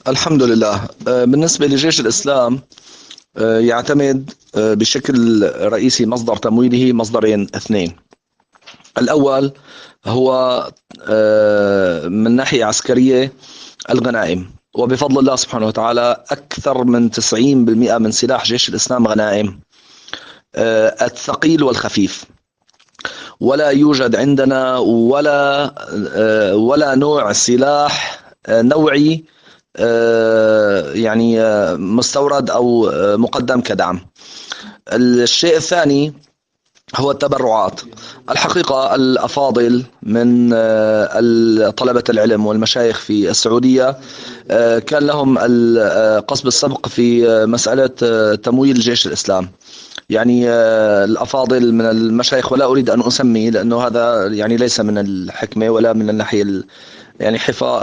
الحمد لله. بالنسبة لجيش الإسلام، يعتمد بشكل رئيسي مصدر تمويله مصدرين اثنين. الأول هو من ناحية عسكرية الغنائم، وبفضل الله سبحانه وتعالى أكثر من 90% من سلاح جيش الإسلام غنائم، الثقيل والخفيف. ولا يوجد عندنا ولا نوع سلاح نوعي يعني مستورد أو مقدم كدعم. الشيء الثاني هو التبرعات. الحقيقة الأفاضل من طلبة العلم والمشايخ في السعودية كان لهم قصب السبق في مسألة تمويل جيش الإسلام. يعني الأفاضل من المشايخ، ولا أريد أن أسمي لأنه هذا يعني ليس من الحكمة ولا من الناحية يعني حفاظ،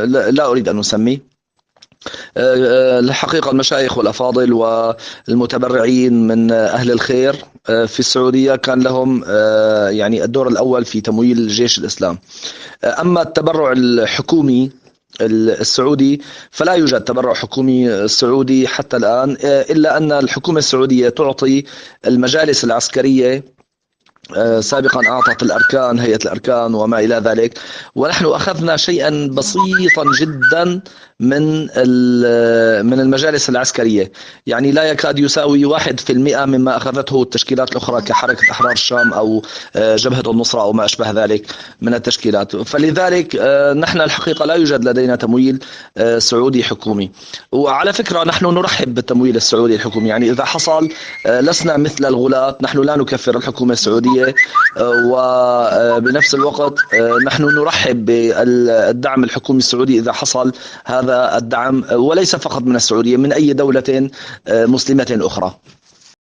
لا أريد أن أسمي. الحقيقة المشايخ والأفاضل والمتبرعين من أهل الخير في السعودية كان لهم يعني الدور الأول في تمويل جيش الإسلام. أما التبرع الحكومي السعودي فلا يوجد تبرع حكومي سعودي حتى الآن، إلا أن الحكومة السعودية تعطي المجالس العسكرية. سابقا أعطت الأركان، هيئة الأركان وما إلى ذلك، ونحن أخذنا شيئا بسيطا جدا من المجالس العسكرية. يعني لا يكاد يساوي 1% مما أخذته التشكيلات الأخرى كحركة أحرار الشام أو جبهة النصرة أو ما أشبه ذلك من التشكيلات. فلذلك نحن الحقيقة لا يوجد لدينا تمويل سعودي حكومي. وعلى فكرة نحن نرحب بالتمويل السعودي الحكومي، يعني إذا حصل لسنا مثل الغلاة، نحن لا نكفر الحكومة السعودية، وبنفس الوقت نحن نرحب بالدعم الحكومي السعودي إذا حصل هذا الدعم، وليس فقط من السعودية، من أي دولة مسلمة أخرى.